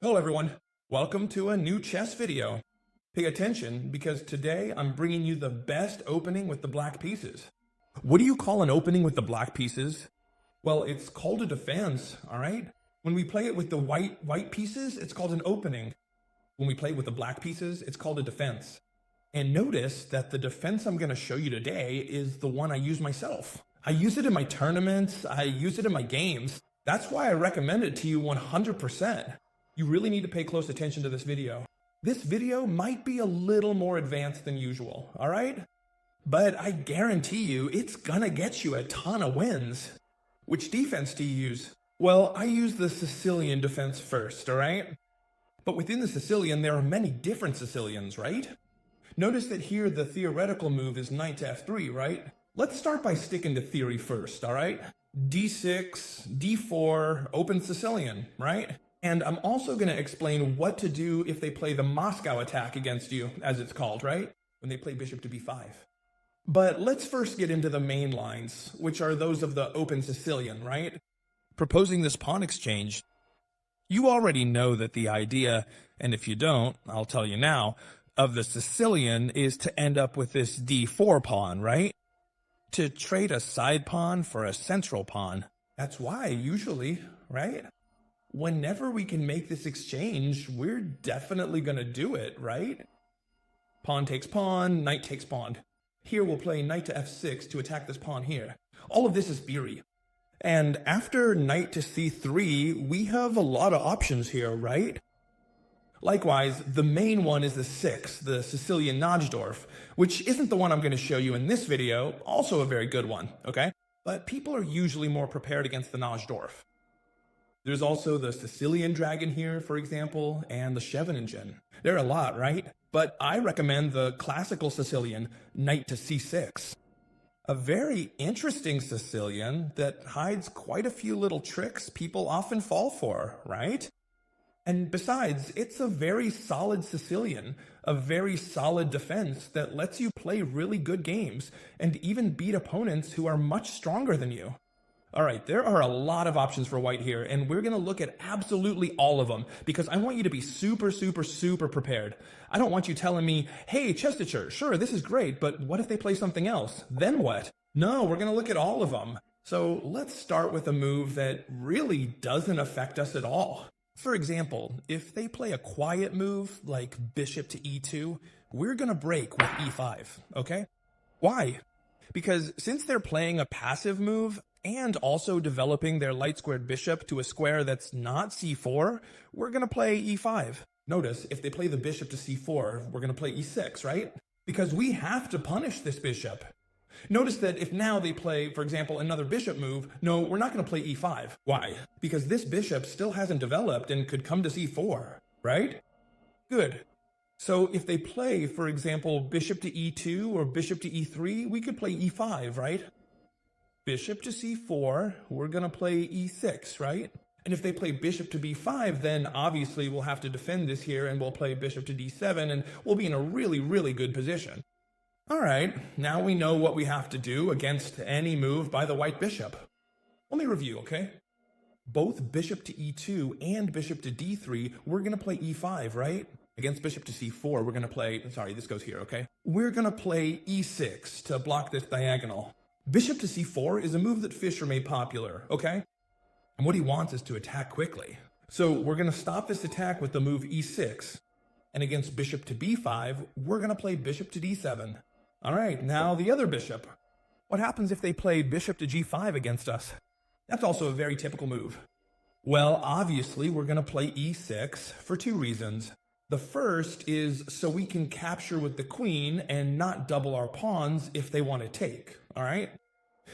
Hello everyone, welcome to a new chess video. Pay attention because today I'm bringing you the best opening with the black pieces. What do you call an opening with the black pieces? Well, it's called a defense, alright? When we play it with the white pieces, it's called an opening. When we play with the black pieces, it's called a defense. And notice that the defense I'm going to show you today is the one I use myself. I use it in my tournaments, I use it in my games. That's why I recommend it to you 100%. You really need to pay close attention to this video. This video might be a little more advanced than usual, alright? But I guarantee you, it's gonna get you a ton of wins. Which defense do you use? Well, I use the Sicilian defense first, alright? But within the Sicilian, there are many different Sicilians, right? Notice that here the theoretical move is knight to f3, right? Let's start by sticking to theory first, alright? d6, d4, open Sicilian, right? And I'm also going to explain what to do if they play the Moscow attack against you, as it's called, right? When they play bishop to b5. But let's first get into the main lines, which are those of the open Sicilian, right? Proposing this pawn exchange. You already know that the idea, and if you don't, I'll tell you now, of the Sicilian is to end up with this d4 pawn, right? To trade a side pawn for a central pawn. That's why, usually, right? Whenever we can make this exchange, we're definitely going to do it, right? Pawn takes pawn, knight takes pawn. Here we'll play knight to f6 to attack this pawn here. All of this is theory. And after knight to c3, we have a lot of options here, right? Likewise, the main one is the 6, the Sicilian Najdorf, which isn't the one I'm going to show you in this video, also a very good one, okay? But people are usually more prepared against the Najdorf. There's also the Sicilian dragon here, for example, and the Scheveningen. There are a lot, right? But I recommend the classical Sicilian, knight to c6. A very interesting Sicilian that hides quite a few little tricks people often fall for, right? And besides, it's a very solid Sicilian, a very solid defense that lets you play really good games and even beat opponents who are much stronger than you. Alright, there are a lot of options for white here, and we're going to look at absolutely all of them, because I want you to be super prepared. I don't want you telling me, hey, ChessTeacher, sure, this is great, but what if they play something else? Then what? No, we're going to look at all of them. So let's start with a move that really doesn't affect us at all. For example, if they play a quiet move, like bishop to e2, we're going to break with e5, okay? Why? Because since they're playing a passive move, and also developing their light-squared bishop to a square that's not c4, we're going to play e5. Notice, if they play the bishop to c4, we're going to play e6, right? Because we have to punish this bishop. Notice that if now they play, for example, another bishop move, no, we're not going to play e5. Why? Because this bishop still hasn't developed and could come to c4, right? Good. So if they play, for example, bishop to e2 or bishop to e3, we could play e5, right? Bishop to c4, we're going to play e6, right? And if they play bishop to b5, then obviously we'll have to defend this here and we'll play bishop to d7 and we'll be in a really good position. Alright, now we know what we have to do against any move by the white bishop. Let me review, okay? Both bishop to e2 and bishop to d3, we're going to play e5, right? Against bishop to c4, we're going to play, sorry, this goes here, okay? We're going to play e6 to block this diagonal. Bishop to c4 is a move that Fischer made popular, okay? And what he wants is to attack quickly. So we're going to stop this attack with the move e6. And against bishop to b5, we're going to play bishop to d7. All right, now the other bishop. What happens if they play bishop to g5 against us? That's also a very typical move. Well, obviously, we're going to play e6 for two reasons. The first is so we can capture with the queen and not double our pawns if they want to take, all right?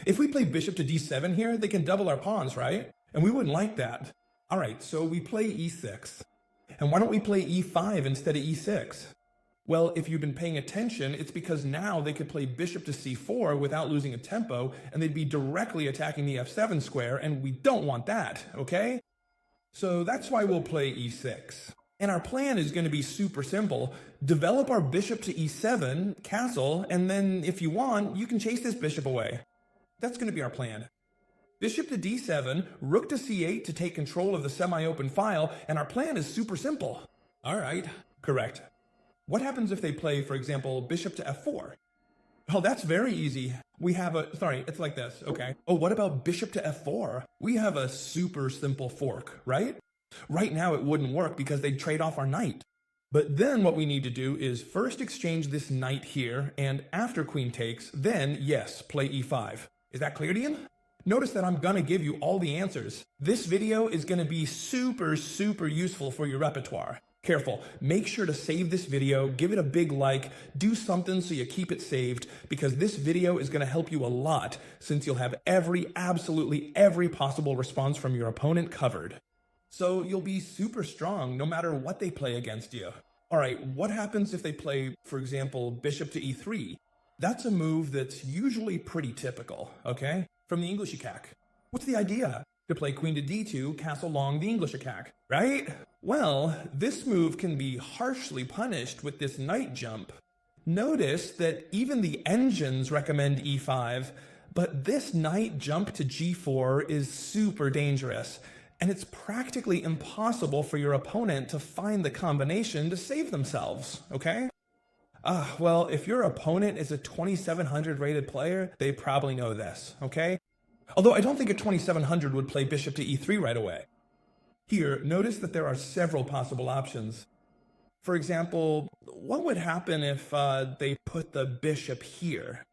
If we play bishop to d7 here, they can double our pawns, right? And we wouldn't like that. All right, so we play e6. And why don't we play e5 instead of e6? Well, if you've been paying attention, it's because now they could play bishop to c4 without losing a tempo, and they'd be directly attacking the f7 square, and we don't want that, okay? So that's why we'll play e6. And our plan is going to be super simple. Develop our bishop to e7, castle, and then if you want, you can chase this bishop away. That's going to be our plan. Bishop to d7, rook to c8 to take control of the semi-open file, and our plan is super simple. All right, correct. What happens if they play, for example, bishop to f4? Oh, that's very easy. We have it's like this, okay? Oh, what about bishop to f4? We have a super simple fork, right? Right now it wouldn't work because they'd trade off our knight. But then what we need to do is first exchange this knight here, and after queen takes, then, yes, play e5. Is that clear to you? Notice that I'm gonna give you all the answers. This video is gonna be super useful for your repertoire. Careful, make sure to save this video, give it a big like, do something so you keep it saved, because this video is gonna help you a lot, since you'll have absolutely every possible response from your opponent covered. So you'll be super strong no matter what they play against you. All right, what happens if they play, for example, bishop to e3? That's a move that's usually pretty typical, okay? From the English attack. What's the idea? To play queen to d2, castle long the English attack, right? Well, this move can be harshly punished with this knight jump. Notice that even the engines recommend e5, but this knight jump to g4 is super dangerous, and it's practically impossible for your opponent to find the combination to save themselves, okay? Well, if your opponent is a 2700 rated player, they probably know this, okay? Although I don't think a 2700 would play bishop to e3 right away. Here, notice that there are several possible options. For example, what would happen if they put the bishop here?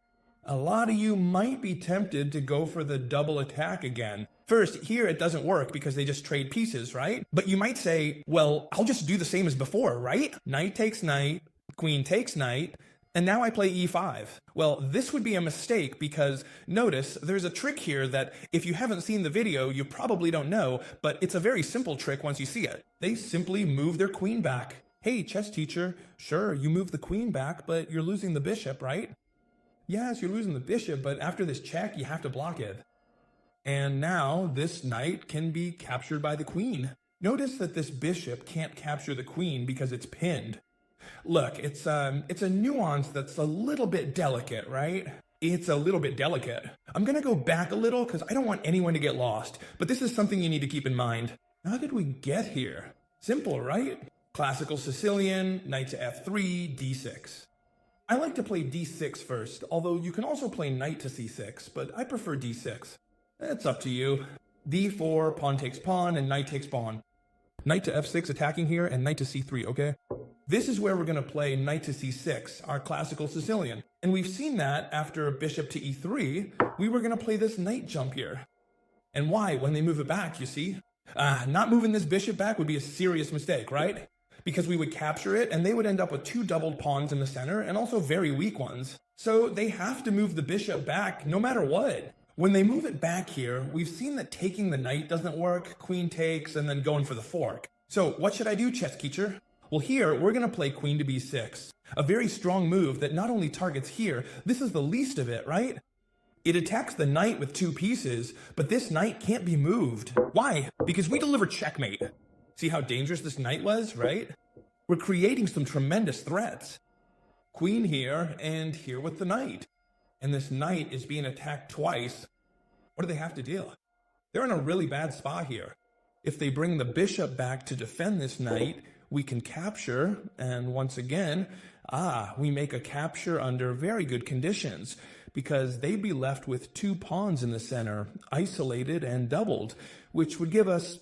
A lot of you might be tempted to go for the double attack again. First, here it doesn't work because they just trade pieces, right? But you might say, well, I'll just do the same as before, right? Knight takes knight, queen takes knight, and now I play e5. Well, this would be a mistake because notice there's a trick here that if you haven't seen the video, you probably don't know, but it's a very simple trick once you see it. They simply move their queen back. Hey, chess teacher, sure, you move the queen back, but you're losing the bishop, right? Yes, you're losing the bishop, but after this check, you have to block it. And now this knight can be captured by the queen. Notice that this bishop can't capture the queen because it's pinned. Look, it's a nuance that's a little bit delicate, right? It's a little bit delicate. I'm gonna go back a little because I don't want anyone to get lost, but this is something you need to keep in mind. How did we get here? Simple, right? Classical Sicilian, knight to f3, d6. I like to play d6 first, although you can also play knight to c6, but I prefer d6. It's up to you. d4, pawn takes pawn, and knight takes pawn. Knight to f6 attacking here, and knight to c3, okay? This is where we're going to play knight to c6, our classical Sicilian. And we've seen that after bishop to e3, we were going to play this knight jump here. And why? When they move it back, you see? Not moving this bishop back would be a serious mistake, right? Because we would capture it, and they would end up with two doubled pawns in the center, and also very weak ones. So they have to move the bishop back no matter what. When they move it back here, we've seen that taking the knight doesn't work, queen takes, and then going for the fork. So what should I do, chess teacher? Well, here, we're going to play queen to b6. A very strong move that not only targets here, this is the least of it, right? It attacks the knight with two pieces, but this knight can't be moved. Why? Because we deliver checkmate. See how dangerous this knight was, right? We're creating some tremendous threats. Queen here, and here with the knight. And this knight is being attacked twice. What do they have to do? They're in a really bad spot here. If they bring the bishop back to defend this knight, we can capture, and once again, we make a capture under very good conditions, because they'd be left with two pawns in the center, isolated and doubled, which would give us,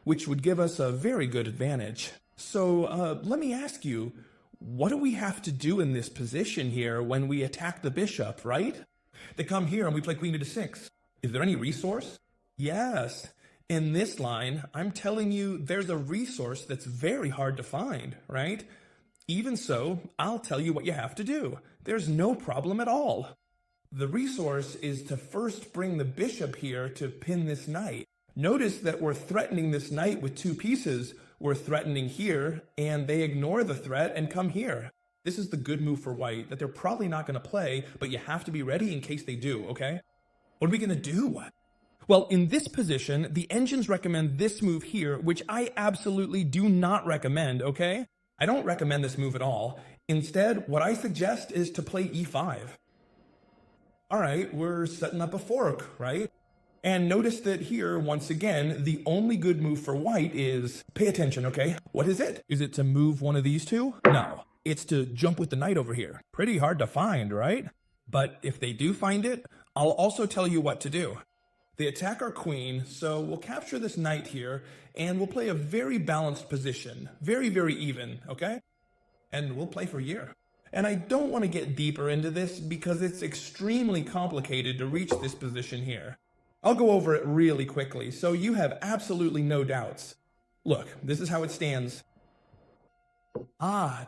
which would give us a very good advantage. So let me ask you, what do we have to do in this position here when we attack the bishop, right? They come here and we play queen to d6. Is there any resource? Yes. In this line, I'm telling you there's a resource that's very hard to find, right? Even so, I'll tell you what you have to do. There's no problem at all. The resource is to first bring the bishop here to pin this knight. Notice that we're threatening this knight with two pieces. We're threatening here, and they ignore the threat and come here. This is the good move for white that they're probably not going to play, but you have to be ready in case they do, okay? What are we going to do? Well, in this position, the engines recommend this move here, which I absolutely do not recommend, okay? I don't recommend this move at all. Instead, what I suggest is to play e5. All right, we're setting up a fork, right? And notice that here, once again, the only good move for white is, pay attention, okay? What is it? Is it to move one of these two? No, it's to jump with the knight over here. Pretty hard to find, right? But if they do find it, I'll also tell you what to do. They attack our queen, so we'll capture this knight here, and we'll play a very balanced position. Very, very even, okay? And we'll play for year. And I don't want to get deeper into this because it's extremely complicated to reach this position here. I'll go over it really quickly, so you have absolutely no doubts. Look, this is how it stands.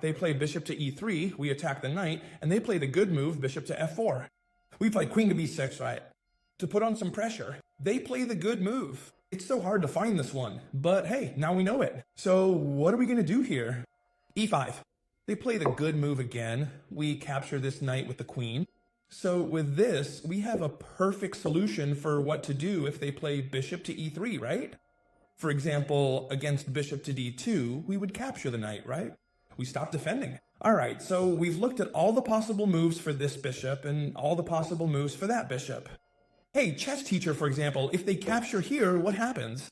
They play bishop to e3, we attack the knight, and they play the good move, bishop to f4. We play queen to b6, right? To put on some pressure. They play the good move. It's so hard to find this one, but hey, now we know it. So what are we gonna do here? e5. They play the good move again. We capture this knight with the queen. So with this, we have a perfect solution for what to do if they play bishop to e3, right? For example, against bishop to d2, we would capture the knight, right? We stop defending. All right, so we've looked at all the possible moves for this bishop and all the possible moves for that bishop. Hey, ChessTeacher, for example, if they capture here, what happens?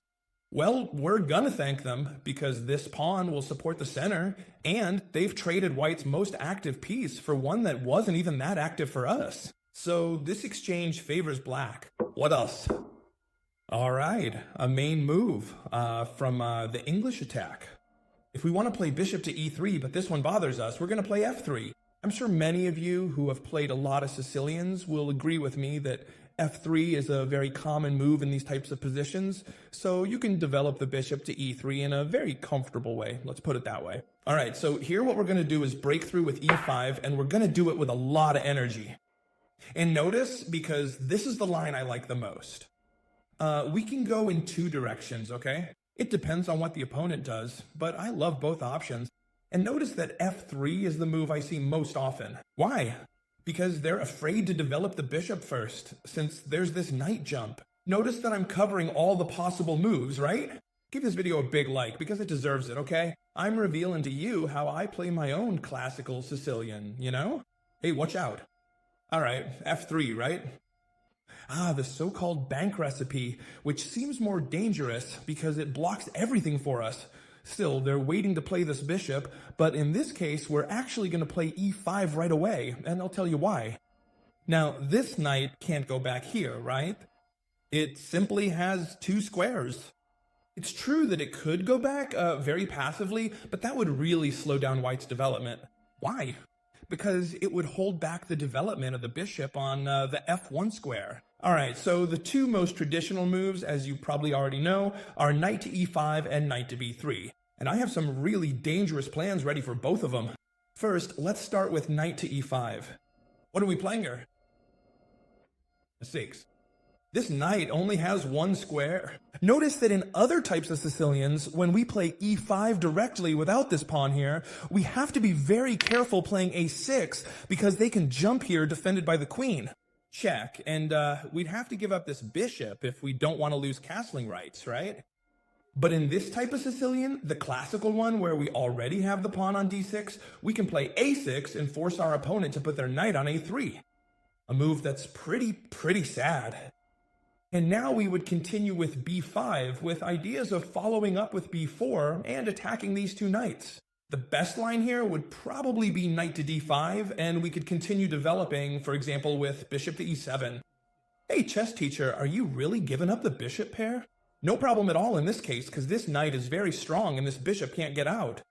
Well, we're gonna thank them because this pawn will support the center, and they've traded white's most active piece for one that wasn't even that active for us. So this exchange favors black. What else? All right, a main move from the English attack. If we want to play bishop to e3, but this one bothers us, we're going to play f3. I'm sure many of you who have played a lot of Sicilians will agree with me that f3 is a very common move in these types of positions, so you can develop the bishop to e3 in a very comfortable way. Let's put it that way. All right, so here what we're going to do is break through with e5, and we're going to do it with a lot of energy. And notice, because this is the line I like the most. We can go in two directions, okay? It depends on what the opponent does, but I love both options. And notice that f3 is the move I see most often. Why? Because they're afraid to develop the bishop first, since there's this knight jump. Notice that I'm covering all the possible moves, right? Give this video a big like, because it deserves it, okay? I'm revealing to you how I play my own classical Sicilian, you know? Hey, watch out. All right, f3, right? The so-called bank recipe, which seems more dangerous because it blocks everything for us. Still, they're waiting to play this bishop, but in this case, we're actually going to play e5 right away, and I'll tell you why. Now, this knight can't go back here, right? It simply has two squares. It's true that it could go back very passively, but that would really slow down white's development. Why? Because it would hold back the development of the bishop on the f1 square. All right, so the two most traditional moves, as you probably already know, are knight to e5 and knight to b3. And I have some really dangerous plans ready for both of them. First, let's start with knight to e5. What are we playing here? A6. This knight only has one square. Notice that in other types of Sicilians, when we play e5 directly without this pawn here, we have to be very careful playing a6 because they can jump here defended by the queen. Check, and we'd have to give up this bishop if we don't want to lose castling rights, right? But in this type of Sicilian, the classical one where we already have the pawn on d6, we can play a6 and force our opponent to put their knight on a3. A move that's pretty sad. And now we would continue with b5 with ideas of following up with b4 and attacking these two knights. The best line here would probably be knight to d5, and we could continue developing, for example, with bishop to e7. Hey, ChessTeacher, are you really giving up the bishop pair? No problem at all in this case, because this knight is very strong and this bishop can't get out.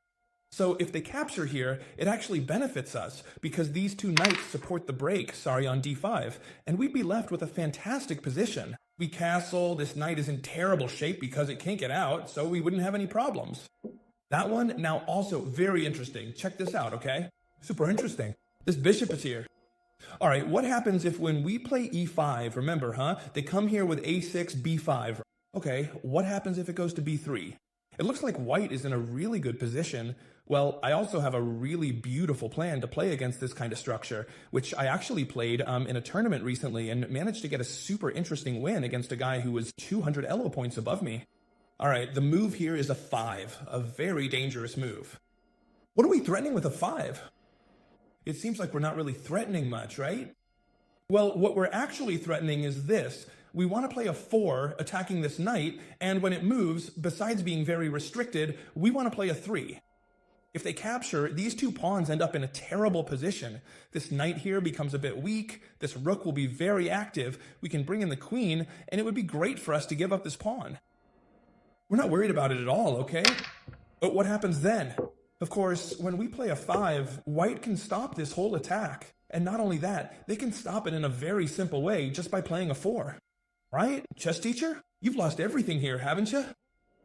So if they capture here, it actually benefits us, because these two knights support the break, on d5, and we'd be left with a fantastic position. We castle, this knight is in terrible shape because it can't get out, so we wouldn't have any problems. That one, now also very interesting. Check this out, okay? Super interesting. This bishop is here. All right, what happens if when we play e5, remember, they come here with a6, b5. Okay, what happens if it goes to b3? It looks like white is in a really good position. Well, I also have a really beautiful plan to play against this kind of structure, which I actually played in a tournament recently and managed to get a super interesting win against a guy who was 200 elo points above me. All right, the move here is a 5, a very dangerous move. What are we threatening with a 5? It seems like we're not really threatening much, right? Well, what we're actually threatening is this. We want to play a 4 attacking this knight, and when it moves, besides being very restricted, we want to play a 3. If they capture, these two pawns end up in a terrible position. This knight here becomes a bit weak, this rook will be very active, we can bring in the queen, and it would be great for us to give up this pawn. We're not worried about it at all, okay? But what happens then? Of course, when we play a 5, white can stop this whole attack. And not only that, they can stop it in a very simple way just by playing a 4. Right? Chess teacher? You've lost everything here, haven't you?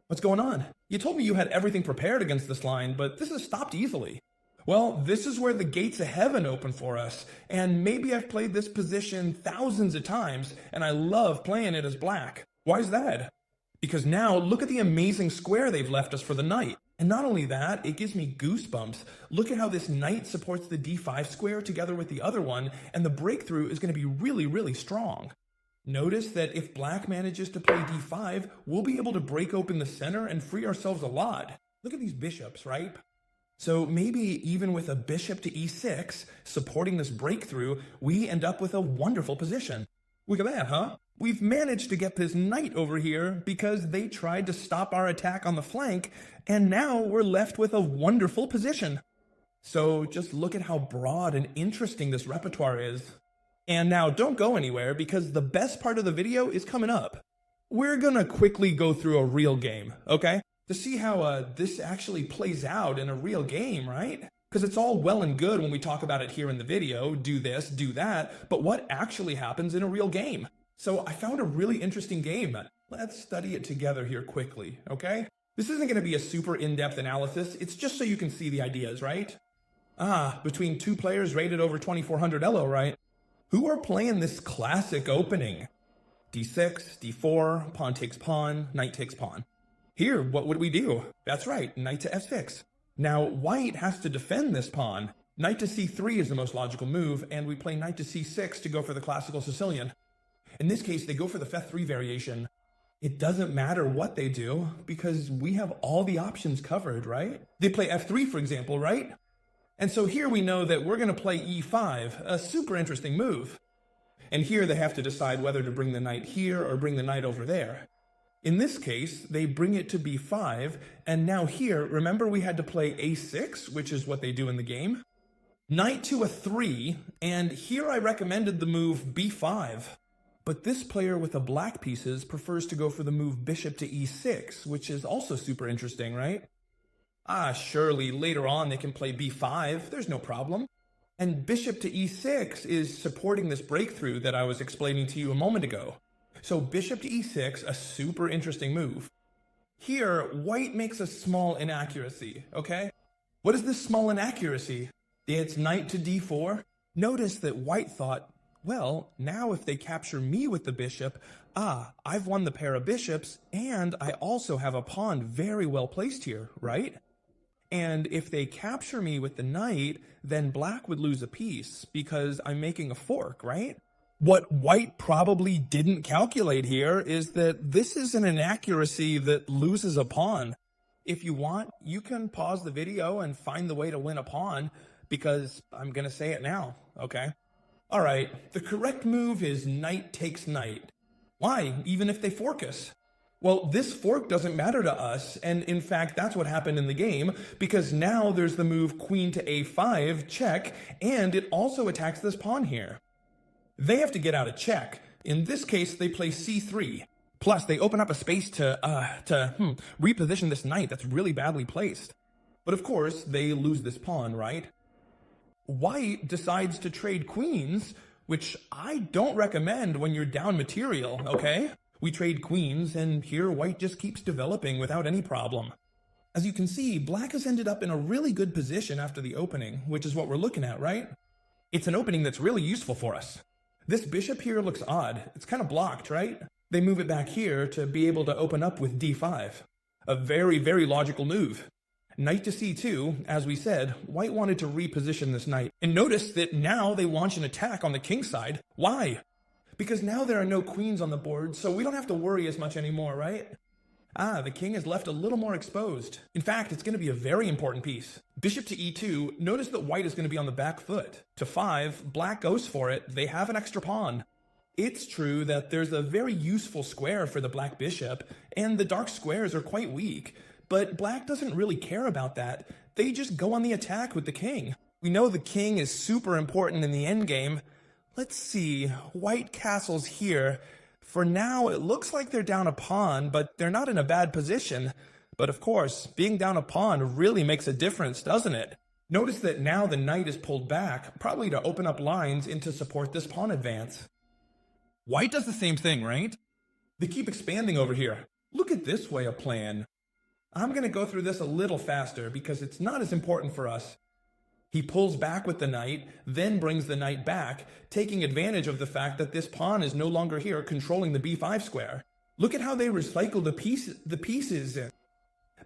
What's going on? You told me you had everything prepared against this line, but this is stopped easily. Well, this is where the gates of heaven open for us, and maybe I've played this position thousands of times, and I love playing it as black. Why is that? Because now, look at the amazing square they've left us for the knight. And not only that, it gives me goosebumps. Look at how this knight supports the d5 square together with the other one, and the breakthrough is going to be really, really strong. Notice that if black manages to play d5, we'll be able to break open the center and free ourselves a lot. Look at these bishops, right? So maybe even with a bishop to e6, supporting this breakthrough, we end up with a wonderful position. Look at that, huh? We've managed to get this knight over here because they tried to stop our attack on the flank, and now we're left with a wonderful position. So just look at how broad and interesting this repertoire is. And now don't go anywhere because the best part of the video is coming up. We're gonna quickly go through a real game, okay? To see how this actually plays out in a real game, right? Because it's all well and good when we talk about it here in the video, do this, do that, but what actually happens in a real game? So I found a really interesting game. Let's study it together here quickly, okay? This isn't going to be a super in-depth analysis, it's just so you can see the ideas, right? Between two players rated over 2400 elo, right? Who are playing this classic opening? d6, d4, pawn takes pawn, knight takes pawn. Here, what would we do? That's right, knight to f6. Now, white has to defend this pawn. Knight to c3 is the most logical move, and we play knight to c6 to go for the classical Sicilian. In this case, they go for the f3 variation. It doesn't matter what they do, because we have all the options covered, right? They play f3, for example, right? And so here we know that we're going to play e5, a super interesting move. And here they have to decide whether to bring the knight here or bring the knight over there. In this case, they bring it to b5, and now here, remember we had to play a6, which is what they do in the game? Knight to a 3, and here I recommended the move b5. But this player with the black pieces prefers to go for the move bishop to e6, which is also super interesting, right? Surely later on they can play b5, there's no problem. And bishop to e6 is supporting this breakthrough that I was explaining to you a moment ago. So bishop to e6, a super interesting move. Here, white makes a small inaccuracy, okay? What is this small inaccuracy? It's knight to d4. Notice that white thought, well, now if they capture me with the bishop, I've won the pair of bishops, and I also have a pawn very well placed here, right? And if they capture me with the knight, then black would lose a piece, because I'm making a fork, right? What white probably didn't calculate here is that this is an inaccuracy that loses a pawn. If you want, you can pause the video and find the way to win a pawn, because I'm going to say it now, okay? All right, the correct move is knight takes knight. Why, even if they fork us? Well, this fork doesn't matter to us, and in fact, that's what happened in the game, because now there's the move queen to a5, check, and it also attacks this pawn here. They have to get out a check. In this case, they play c3. Plus, they open up a space to reposition this knight that's really badly placed. But of course, they lose this pawn, right? White decides to trade queens, which I don't recommend when you're down material, okay? We trade queens, and here white just keeps developing without any problem. As you can see, black has ended up in a really good position after the opening, which is what we're looking at, right? It's an opening that's really useful for us. This bishop here looks odd. It's kind of blocked, right? They move it back here to be able to open up with d5. A very, very logical move. Knight to c2, as we said, white wanted to reposition this knight. And notice that now they launch an attack on the king side. Why? Because now there are no queens on the board, so we don't have to worry as much anymore, right? The king is left a little more exposed. In fact, it's going to be a very important piece. Bishop to e2, notice that white is going to be on the back foot. To 5, black goes for it, they have an extra pawn. It's true that there's a very useful square for the black bishop, and the dark squares are quite weak, but black doesn't really care about that. They just go on the attack with the king. We know the king is super important in the endgame. Let's see, white castles here. For now, it looks like they're down a pawn, but they're not in a bad position. But of course, being down a pawn really makes a difference, doesn't it? Notice that now the knight is pulled back, probably to open up lines and to support this pawn advance. White does the same thing, right? They keep expanding over here. Look at this way of playing. I'm going to go through this a little faster because it's not as important for us. He pulls back with the knight, then brings the knight back, taking advantage of the fact that this pawn is no longer here controlling the b5 square. Look at how they recycle the pieces.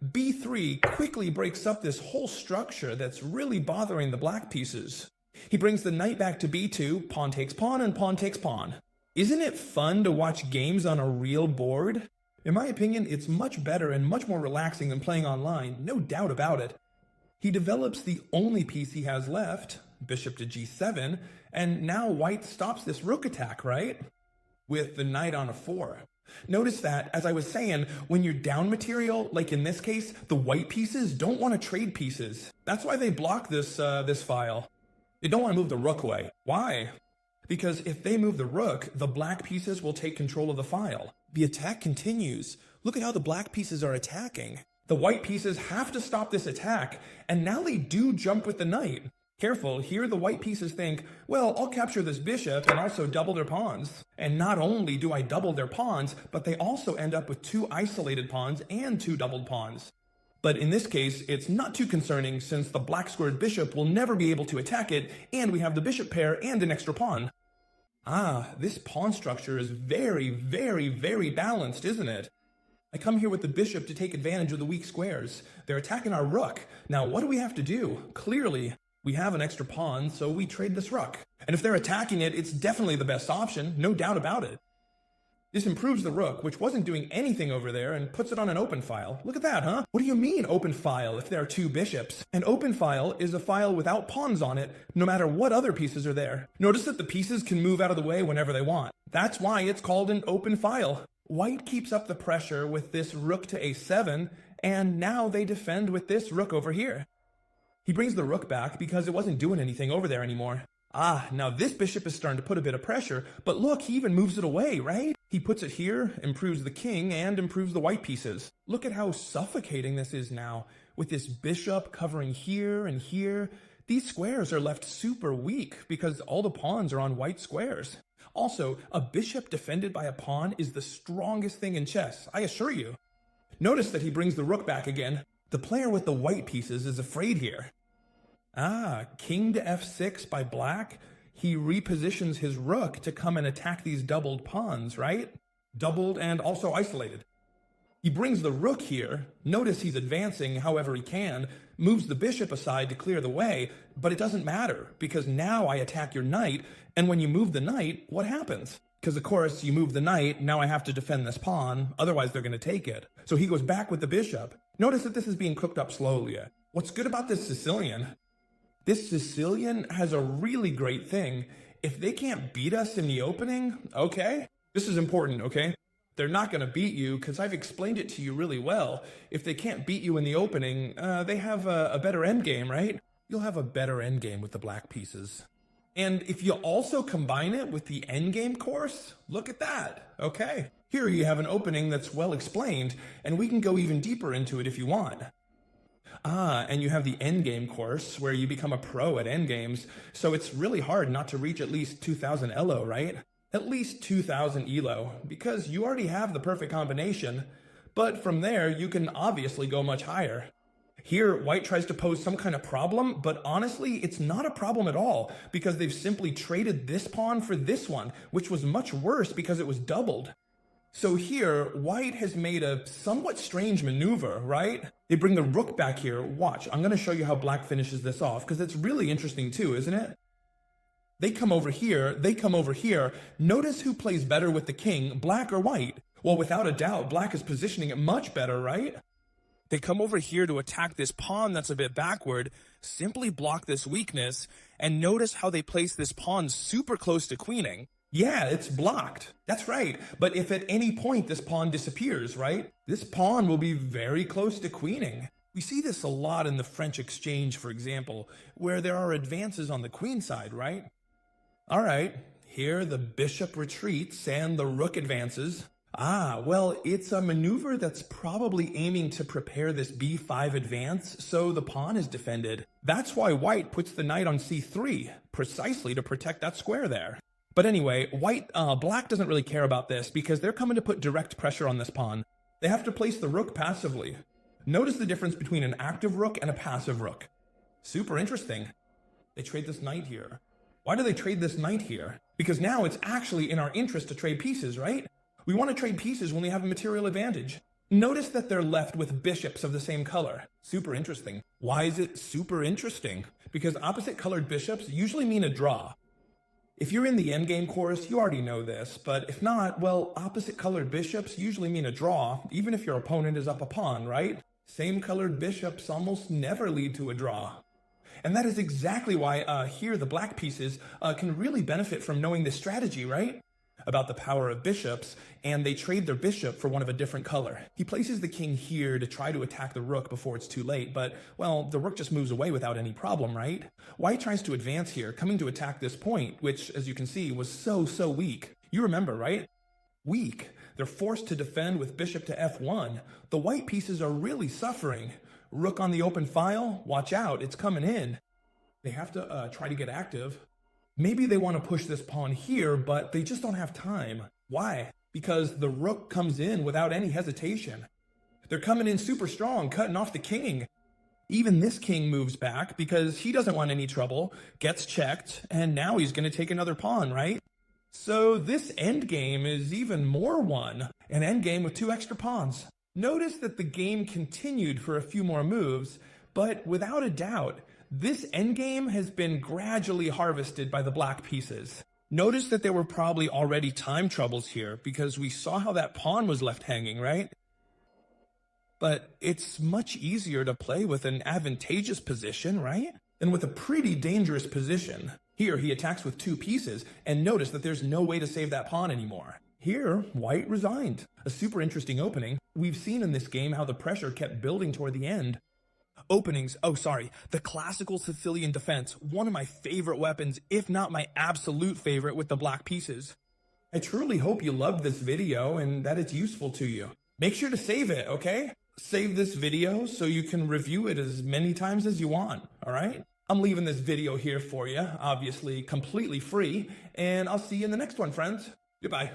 b3 quickly breaks up this whole structure that's really bothering the black pieces. He brings the knight back to b2, pawn takes pawn, and pawn takes pawn. Isn't it fun to watch games on a real board? In my opinion, it's much better and much more relaxing than playing online, no doubt about it. He develops the only piece he has left, bishop to g7, and now white stops this rook attack, right? With the knight on a 4. Notice that, as I was saying, when you're down material, like in this case, the white pieces don't want to trade pieces. That's why they block this file. They don't want to move the rook away. Why? Because if they move the rook, the black pieces will take control of the file. The attack continues. Look at how the black pieces are attacking. The white pieces have to stop this attack, and now they do jump with the knight. Careful, here the white pieces think, well, I'll capture this bishop and also double their pawns. And not only do I double their pawns, but they also end up with 2 isolated pawns and 2 doubled pawns. But in this case, it's not too concerning since the black squared bishop will never be able to attack it, and we have the bishop pair and an extra pawn. This pawn structure is very, very, very balanced, isn't it? I come here with the bishop to take advantage of the weak squares. They're attacking our rook. Now, what do we have to do? Clearly, we have an extra pawn, so we trade this rook. And if they're attacking it, it's definitely the best option, no doubt about it. This improves the rook, which wasn't doing anything over there, and puts it on an open file. Look at that, huh? What do you mean open file if there are 2 bishops? An open file is a file without pawns on it, no matter what other pieces are there. Notice that the pieces can move out of the way whenever they want. That's why it's called an open file. White keeps up the pressure with this rook to a7, and now they defend with this rook over here. He brings the rook back because it wasn't doing anything over there anymore. Now this bishop is starting to put a bit of pressure, but look, he even moves it away, right? He puts it here, improves the king, and improves the white pieces. Look at how suffocating this is now, with this bishop covering here and here. These squares are left super weak because all the pawns are on white squares. Also, a bishop defended by a pawn is the strongest thing in chess, I assure you. Notice that he brings the rook back again. The player with the white pieces is afraid here. King to f6 by black. He repositions his rook to come and attack these doubled pawns, right? Doubled and also isolated. He brings the rook here. Notice he's advancing however he can, moves the bishop aside to clear the way, but it doesn't matter because now I attack your knight, and when you move the knight, what happens? Because of course you move the knight, now I have to defend this pawn, otherwise they're going to take it. So he goes back with the bishop. Notice that this is being cooked up slowly. What's good about this Sicilian? This Sicilian has a really great thing. If they can't beat us in the opening, okay? This is important, okay? They're not going to beat you because I've explained it to you really well. If they can't beat you in the opening, they have a better endgame, right? You'll have a better endgame with the black pieces. And if you also combine it with the endgame course, look at that, okay? Here you have an opening that's well explained, and we can go even deeper into it if you want. And you have the endgame course where you become a pro at endgames, so it's really hard not to reach at least 2000 ELO, right? At least 2000 ELO, because you already have the perfect combination, but from there you can obviously go much higher. Here, white tries to pose some kind of problem, but honestly, it's not a problem at all, because they've simply traded this pawn for this one, which was much worse because it was doubled. So here, white has made a somewhat strange maneuver, right? They bring the rook back here. Watch, I'm going to show you how black finishes this off, because it's really interesting too, isn't it? They come over here, they come over here. Notice who plays better with the king, black or white? Well, without a doubt, black is positioning it much better, right? They come over here to attack this pawn that's a bit backward, simply block this weakness, and notice how they place this pawn super close to queening. Yeah, it's blocked. That's right. But if at any point this pawn disappears, right, this pawn will be very close to queening. We see this a lot in the French exchange, for example, where there are advances on the queen side, right? All right, here the bishop retreats and the rook advances. Ah, well, it's a maneuver that's probably aiming to prepare this b5 advance, so the pawn is defended. That's why white puts the knight on c3, precisely to protect that square there. But anyway, black doesn't really care about this because they're coming to put direct pressure on this pawn. They have to place the rook passively. Notice the difference between an active rook and a passive rook. Super interesting. They trade this knight here. Why do they trade this knight here? Because now it's actually in our interest to trade pieces, right? We want to trade pieces when we have a material advantage. Notice that they're left with bishops of the same color. Super interesting. Why is it super interesting? Because opposite colored bishops usually mean a draw. If you're in the endgame course, you already know this, but if not, well, opposite colored bishops usually mean a draw, even if your opponent is up a pawn, right? Same colored bishops almost never lead to a draw. And that is exactly why here the black pieces can really benefit from knowing this strategy, right? About the power of bishops, and they trade their bishop for one of a different color. He places the king here to try to attack the rook before it's too late, but, well, the rook just moves away without any problem, right? White tries to advance here, coming to attack this point, which, as you can see, was so weak. You remember, right? Weak. They're forced to defend with bishop to f1. The white pieces are really suffering. Rook on the open file, watch out, it's coming in. They have to try to get active. Maybe they want to push this pawn here, but they just don't have time. Why? Because the rook comes in without any hesitation. They're coming in super strong, cutting off the king. Even this king moves back because he doesn't want any trouble, gets checked, and now he's going to take another pawn, right? So this endgame is even more won, an endgame with 2 extra pawns. Notice that the game continued for a few more moves, but without a doubt, this endgame has been gradually harvested by the black pieces. Notice that there were probably already time troubles here because we saw how that pawn was left hanging, right? But it's much easier to play with an advantageous position, right? Than with a pretty dangerous position. Here he attacks with 2 pieces, and notice that there's no way to save that pawn anymore. Here, white resigned. A super interesting opening. We've seen in this game how the pressure kept building toward the end. The classical Sicilian defense, one of my favorite weapons, if not my absolute favorite with the black pieces. I truly hope you loved this video and that it's useful to you. Make sure to save it, okay? Save this video so you can review it as many times as you want, alright? I'm leaving this video here for you, obviously completely free, and I'll see you in the next one, friends. Goodbye.